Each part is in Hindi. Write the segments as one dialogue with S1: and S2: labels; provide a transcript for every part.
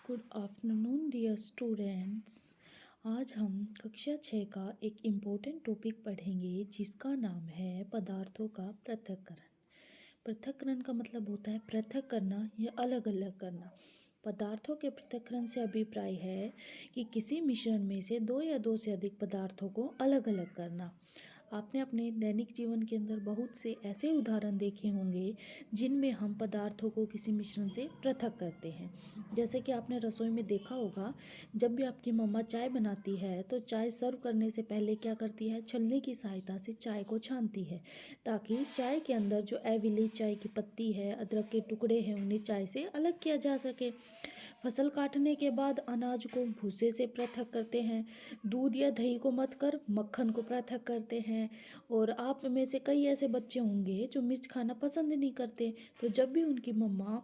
S1: Good afternoon dear students. आज हम कक्षा 6 का एक इम्पोर्टेंट टॉपिक पढ़ेंगे जिसका नाम है पदार्थों का पृथक्करण। पृथक्करण का मतलब होता है पृथक करना या अलग अलग करना। पदार्थों के पृथक्करण से अभिप्राय है कि किसी मिश्रण में से दो या दो से अधिक पदार्थों को अलग अलग करना। आपने अपने दैनिक जीवन के अंदर बहुत से ऐसे उदाहरण देखे होंगे जिनमें हम पदार्थों को किसी मिश्रण से पृथक करते हैं। जैसे कि आपने रसोई में देखा होगा, जब भी आपकी मम्मा चाय बनाती है तो चाय सर्व करने से पहले क्या करती है, छलनी की सहायता से चाय को छानती है ताकि चाय के अंदर जो एविली चाय की पत्ती है, अदरक के टुकड़े हैं, उन्हें चाय से अलग किया जा सके। फसल काटने के बाद अनाज को भूसे से पृथक करते हैं। दूध या दही को मथ कर मक्खन को पृथक करते हैं। और आप में से कई ऐसे बच्चे होंगे जो मिर्च खाना पसंद नहीं करते, तो जब भी उनकी मम्मा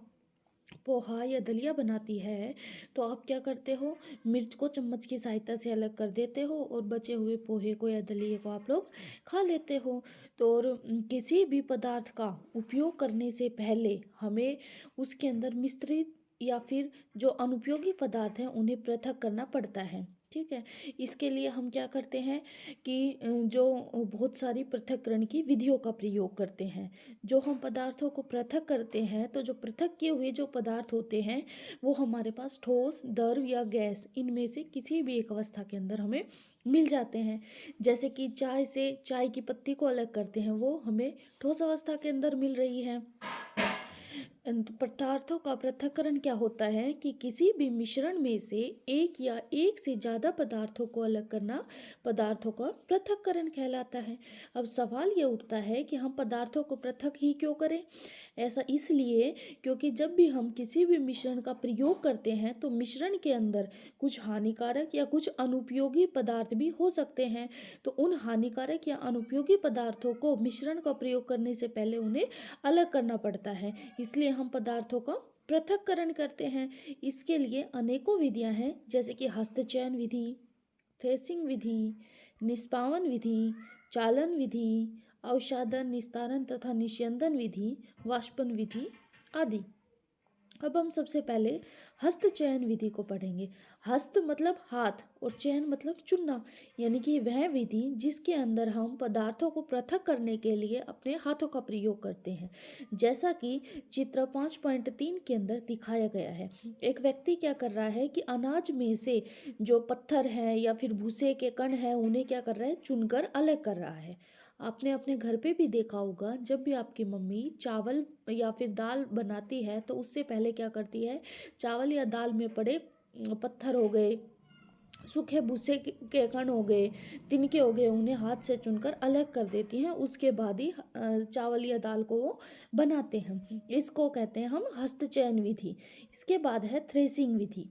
S1: पोहा या दलिया बनाती है तो आप क्या करते हो, मिर्च को चम्मच की सहायता से अलग कर देते हो और बचे हुए पोहे को या दलिए को आप लोग खा लेते हो। तो और किसी भी पदार्थ का उपयोग करने से पहले हमें उसके अंदर मिश्रित या फिर जो अनुपयोगी पदार्थ हैं उन्हें पृथक करना पड़ता है। ठीक है, इसके लिए हम क्या करते हैं कि जो बहुत सारी पृथक्करण की विधियों का प्रयोग करते हैं। जो हम पदार्थों को पृथक करते हैं तो जो पृथक किए हुए जो पदार्थ होते हैं वो हमारे पास ठोस, द्रव या गैस, इनमें से किसी भी एक अवस्था के अंदर हमें मिल जाते हैं। जैसे कि चाय से चाय की पत्ती को अलग करते हैं, वो हमें ठोस अवस्था के अंदर मिल रही है। पदार्थों का पृथक्करण क्या होता है कि किसी भी मिश्रण में से एक या एक से ज़्यादा पदार्थों को अलग करना पदार्थों का पृथक्करण कहलाता है। अब सवाल ये उठता है कि हम पदार्थों को पृथक ही क्यों करें। ऐसा इसलिए क्योंकि जब भी हम किसी भी मिश्रण का प्रयोग करते हैं तो मिश्रण के अंदर कुछ हानिकारक या कुछ अनुपयोगी पदार्थ भी हो सकते हैं। तो उन हानिकारक या अनुपयोगी पदार्थों को मिश्रण का प्रयोग करने से पहले उन्हें अलग करना पड़ता है, इसलिए हम पदार्थों का पृथक्करण करते हैं। इसके लिए अनेकों विधियां हैं, जैसे कि हस्तचयन विधि, थ्रेसिंग विधि, निष्पावन विधि, चालन विधि, अवसादन, निस्तारण तथा निस्यंदन विधि, वाष्पन विधि आदि। अब हम सबसे पहले हस्त चयन विधि को पढ़ेंगे। हस्त मतलब हाथ और चयन मतलब चुनना, यानी कि वह विधि जिसके अंदर हम पदार्थों को पृथक करने के लिए अपने हाथों का प्रयोग करते हैं। जैसा कि चित्र 5.3 के अंदर दिखाया गया है, एक व्यक्ति क्या कर रहा है कि अनाज में से जो पत्थर है या फिर भूसे के कण है उन्हें क्या कर रहा है, चुनकर अलग कर रहा है। आपने अपने घर पे भी देखा होगा, जब भी आपकी मम्मी चावल या फिर दाल बनाती है तो उससे पहले क्या करती है, चावल या दाल में पड़े पत्थर हो गए, सूखे भूसे के कण हो गए, तिनके हो गए, उन्हें हाथ से चुनकर अलग कर देती हैं। उसके बाद ही चावल या दाल को वो बनाते हैं। इसको कहते हैं हम हस्तचयन विधि। इसके बाद है थ्रेसिंग विधि।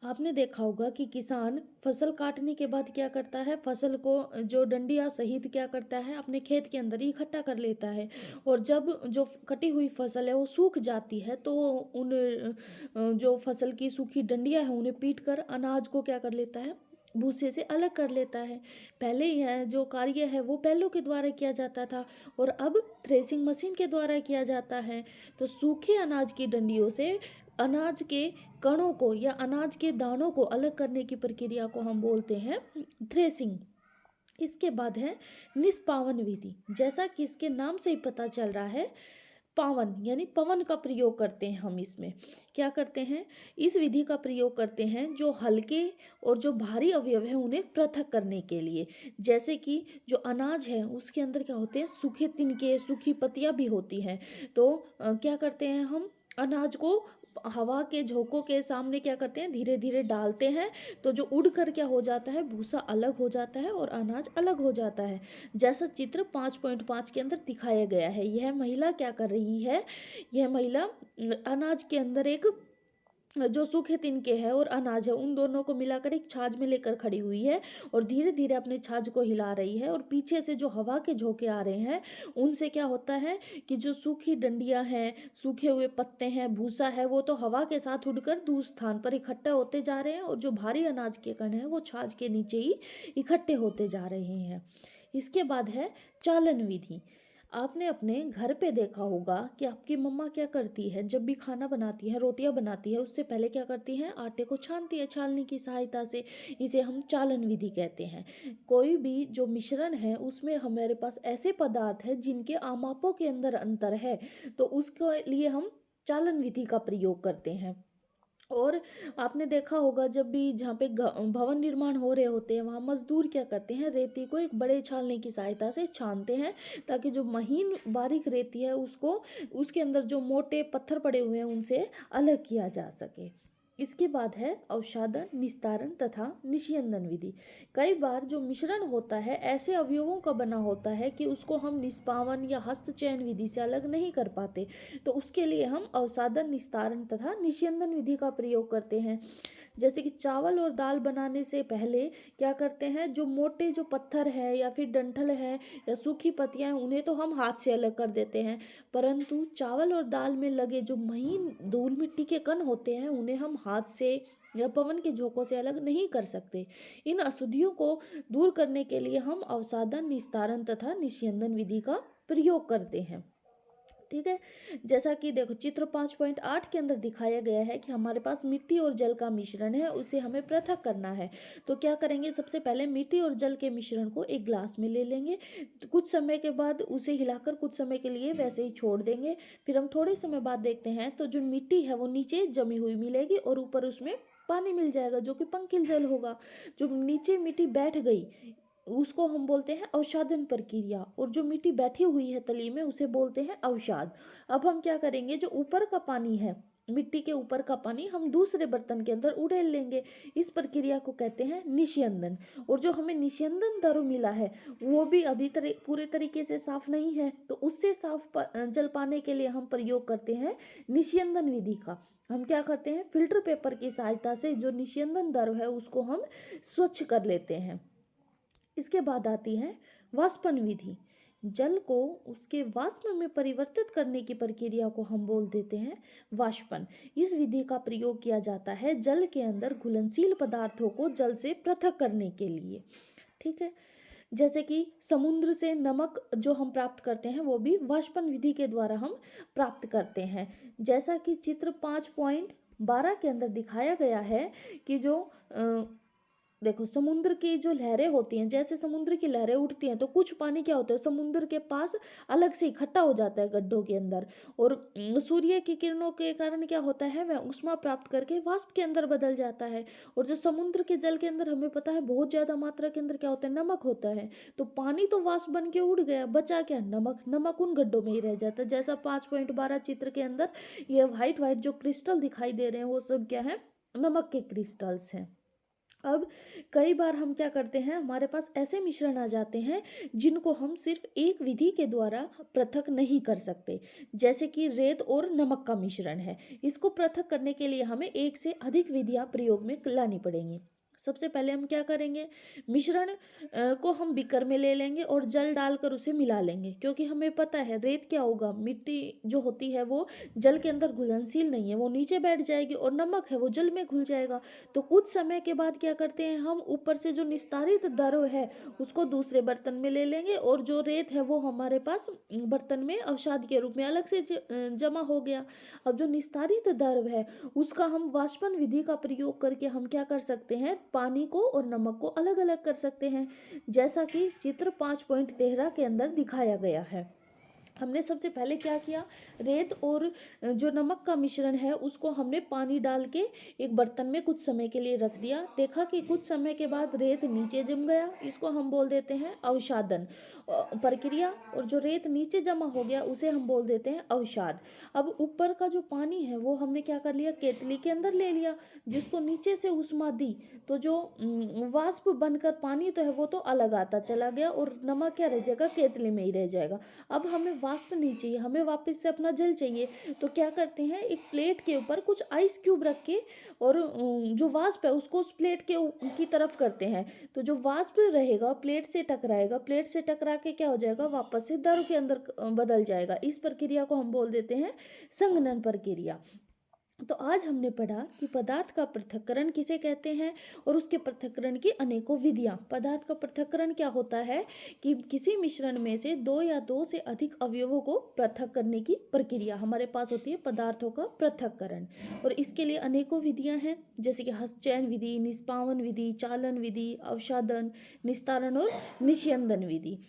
S1: आपने देखा होगा कि किसान फसल काटने के बाद क्या करता है, फसल को जो डंडिया सहित क्या करता है, अपने खेत के अंदर ही इकट्ठा कर लेता है। और जब जो कटी हुई फसल है वो सूख जाती है तो वो उन जो फसल की सूखी डंडियां है उन्हें पीट कर अनाज को क्या कर लेता है, भूसे से अलग कर लेता है। पहले यह जो कार्य है वो बैलों के द्वारा किया जाता था और अब थ्रेसिंग मशीन के द्वारा किया जाता है। तो सूखे अनाज की डंडियों से अनाज के कणों को या अनाज के दानों को अलग करने की प्रक्रिया को हम बोलते हैं थ्रेसिंग। इसके बाद है निष्पावन विधि। जैसा कि इसके नाम से ही पता चल रहा है, पावन यानी पवन का प्रयोग करते हैं। हम इसमें क्या करते हैं, इस विधि का प्रयोग करते हैं जो हल्के और जो भारी अवयव है उन्हें पृथक करने के लिए। जैसे कि जो अनाज है उसके अंदर क्या होते हैं, सूखे तिनके, सूखी पत्तियां भी होती हैं। तो क्या करते हैं, हम अनाज को हवा के झोंकों के सामने क्या करते हैं, धीरे धीरे डालते हैं। तो जो उड़ कर क्या हो जाता है, भूसा अलग हो जाता है और अनाज अलग हो जाता है। जैसा चित्र 5.5 के अंदर दिखाया गया है। यह महिला क्या कर रही है, यह महिला अनाज के अंदर एक जो सूखे तिनके हैं और अनाज है उन दोनों को मिलाकर एक छाछ में लेकर खड़ी हुई है और धीरे धीरे अपने छाछ को हिला रही है। और पीछे से जो हवा के झोंके आ रहे हैं उनसे क्या होता है कि जो सूखी डंडियां हैं, सूखे हुए पत्ते हैं, भूसा है, वो तो हवा के साथ उड़कर दूर स्थान पर इकट्ठा होते जा रहे हैं और जो भारी अनाज के कण हैं वो छाछ के नीचे ही इकट्ठे होते जा रहे हैं। इसके बाद है चालन विधि। आपने अपने घर पे देखा होगा कि आपकी मम्मा क्या करती है, जब भी खाना बनाती है, रोटियां बनाती है, उससे पहले क्या करती हैं, आटे को छानती है छालनी की सहायता से। इसे हम चालन विधि कहते हैं। कोई भी जो मिश्रण है उसमें हमारे पास ऐसे पदार्थ है जिनके आमापों के अंदर अंतर है, तो उसके लिए हम चालन विधि का प्रयोग करते हैं। और आपने देखा होगा जब भी जहाँ पे भवन निर्माण हो रहे होते हैं वहाँ मजदूर क्या करते हैं, रेती को एक बड़े छालने की सहायता से छानते हैं, ताकि जो महीन बारीक रेती है उसको, उसके अंदर जो मोटे पत्थर पड़े हुए हैं उनसे अलग किया जा सके। इसके बाद है अवसादन, निस्तारण तथा निस्यंदन विधि। कई बार जो मिश्रण होता है ऐसे अवयवों का बना होता है कि उसको हम निष्पावन या हस्तचयन विधि से अलग नहीं कर पाते, तो उसके लिए हम अवसादन, निस्तारण तथा निस्यंदन विधि का प्रयोग करते हैं। जैसे कि चावल और दाल बनाने से पहले क्या करते हैं, जो मोटे जो पत्थर है या फिर डंठल है या सूखी पत्तियां हैं उन्हें तो हम हाथ से अलग कर देते हैं, परंतु चावल और दाल में लगे जो महीन धूल मिट्टी के कण होते हैं उन्हें हम हाथ से या पवन के झोंकों से अलग नहीं कर सकते। इन अशुद्धियों को दूर करने के लिए हम अवसादन, निस्तारण तथा निस्यंदन विधि का प्रयोग करते हैं। ठीक है। जैसा कि देखो चित्र 5.8 के अंदर दिखाया गया है कि हमारे पास मिट्टी और जल का मिश्रण है, उसे हमें पृथक करना है। तो क्या करेंगे, सबसे पहले मिट्टी और जल के मिश्रण को एक ग्लास में ले लेंगे, तो कुछ समय के बाद उसे हिलाकर कुछ समय के लिए वैसे ही छोड़ देंगे। फिर हम थोड़े समय बाद देखते हैं तो जो मिट्टी है वो नीचे जमी हुई मिलेगी और ऊपर उसमें पानी मिल जाएगा जो कि पंकिल जल होगा। जो नीचे मिट्टी बैठ गई उसको हम बोलते हैं अवसादन प्रक्रिया, और जो मिट्टी बैठी हुई है तली में उसे बोलते हैं अवसाद। अब हम क्या करेंगे, जो ऊपर का पानी है, मिट्टी के ऊपर का पानी हम दूसरे बर्तन के अंदर उड़ेल लेंगे। इस प्रक्रिया को कहते हैं निस्यंदन। और जो हमें निस्यंदन दारू मिला है वो भी अभी पूरे तरीके से साफ नहीं है, तो उससे साफ जल पाने के लिए हम प्रयोग करते हैं निस्यंदन विधि का। हम क्या करते हैं, फिल्टर पेपर की सहायता से जो निस्यंदन दारू है उसको हम स्वच्छ कर लेते हैं। इसके बाद आती है वाष्पन विधि। जल को उसके वाष्प में परिवर्तित करने की प्रक्रिया को हम बोल देते हैं वाष्पन। इस विधि का प्रयोग किया जाता है जल के अंदर घुलनशील पदार्थों को जल से पृथक करने के लिए। ठीक है। जैसे कि समुद्र से नमक जो हम प्राप्त करते हैं वो भी वाष्पन विधि के द्वारा हम प्राप्त करते हैं। जैसा कि चित्र 5.12 के अंदर दिखाया गया है कि जो देखो समुद्र की जो लहरें होती हैं, जैसे समुद्र की लहरें उठती हैं तो कुछ पानी क्या होता है, समुद्र के पास अलग से इकट्ठा हो जाता है गड्ढों के अंदर, और सूर्य की किरणों के कारण क्या होता है, वह ऊष्मा प्राप्त करके वाष्प के अंदर बदल जाता है। और जो समुद्र के जल के अंदर हमें पता है बहुत ज़्यादा मात्रा के अंदर क्या होता है, नमक होता है। तो पानी तो वाष्प बन के उड़ गया, बचा क्या, नमक। नमक उन गड्ढों में ही रह जाता है। जैसा 5.12 चित्र के अंदर ये व्हाइट व्हाइट जो क्रिस्टल दिखाई दे रहे हैं वो सब क्या है, नमक के क्रिस्टल्स हैं। अब कई बार हम क्या करते हैं, हमारे पास ऐसे मिश्रण आ जाते हैं जिनको हम सिर्फ एक विधि के द्वारा पृथक नहीं कर सकते। जैसे कि रेत और नमक का मिश्रण है, इसको पृथक करने के लिए हमें एक से अधिक विधियां प्रयोग में लानी पड़ेंगी। सबसे पहले हम क्या करेंगे, मिश्रण को हम बीकर में ले लेंगे और जल डालकर उसे मिला लेंगे, क्योंकि हमें पता है रेत क्या होगा, मिट्टी जो होती है वो जल के अंदर घुलनशील नहीं है, वो नीचे बैठ जाएगी, और नमक है वो जल में घुल जाएगा। तो कुछ समय के बाद क्या करते हैं, हम ऊपर से जो निस्तारित द्रव है उसको दूसरे बर्तन में ले लेंगे, और जो रेत है वो हमारे पास बर्तन में अवसाद के रूप में अलग से जमा हो गया। अब जो निस्तारित द्रव है उसका हम वाष्पन विधि का प्रयोग करके हम क्या कर सकते हैं, पानी को और नमक को अलग अलग कर सकते हैं, जैसा कि चित्र 5.13 के अंदर दिखाया गया है। हमने सबसे पहले क्या किया, रेत और जो नमक का मिश्रण है उसको हमने पानी डाल के एक बर्तन में कुछ समय के लिए रख दिया। देखा कि कुछ समय के बाद रेत नीचे जम गया, इसको हम बोल देते हैं अवसादन प्रक्रिया, और जो रेत नीचे जमा हो गया उसे हम बोल देते हैं अवसाद। अब ऊपर का जो पानी है वो हमने क्या कर लिया, केतली के अंदर ले लिया, जिसको नीचे से उष्मा दी, तो जो वाष्प बनकर पानी तो है वो तो अलग आता चला गया, और नमक क्या रह जाएगा, केतली में ही रह जाएगा। अब हमें वाष्प नहीं चाहिए, हमें वापस से अपना जल चाहिए, तो क्या करते हैं, एक प्लेट के ऊपर कुछ आइस क्यूब रख के और जो वाष्प है उसको उस प्लेट के की तरफ करते हैं, तो जो वाष्प रहेगा प्लेट से टकराएगा, प्लेट से टकरा के क्या हो जाएगा, वापस से द्रव के अंदर बदल जाएगा। इस प्रक्रिया को हम बोल देते हैं संघनन प्रक्रिया। तो आज हमने पढ़ा कि पदार्थ का पृथक्करण किसे कहते हैं और उसके पृथक्करण की अनेकों विधियां। पदार्थ का पृथक्करण क्या होता है कि किसी मिश्रण में से दो या दो से अधिक अवयवों को पृथक करने की प्रक्रिया हमारे पास होती है पदार्थों का पृथक्करण। और इसके लिए अनेकों विधियां हैं, जैसे कि हस्तचयन विधि, निष्पावन विधि, चालन विधि, अवसादन, निस्तारण और निस्यंदन विधि।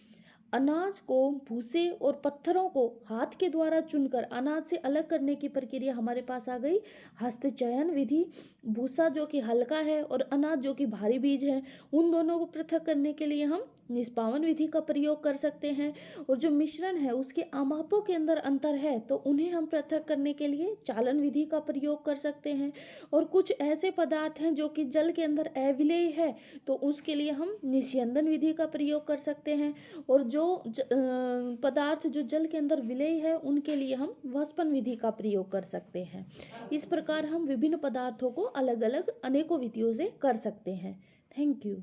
S1: अनाज को भूसे और पत्थरों को हाथ के द्वारा चुनकर अनाज से अलग करने की प्रक्रिया हमारे पास आ गई हस्तचयन विधि। भूसा जो कि हल्का है और अनाज जो कि भारी बीज है, उन दोनों को पृथक करने के लिए हम निष्पावन विधि का प्रयोग कर सकते हैं। और जो मिश्रण है उसके आमापों के अंदर अंतर है तो उन्हें हम पृथक करने के लिए चालन विधि का प्रयोग कर सकते हैं। और कुछ ऐसे पदार्थ हैं जो कि जल के अंदर अविलेय है तो उसके लिए हम निस्यंदन विधि का प्रयोग कर सकते हैं। और जो पदार्थ जो जल के अंदर विलेय है उनके लिए हम वाष्पन विधि का प्रयोग कर सकते हैं। इस प्रकार हम विभिन्न पदार्थों को अलग अलग अनेकों विधियों से कर सकते हैं। Thank you.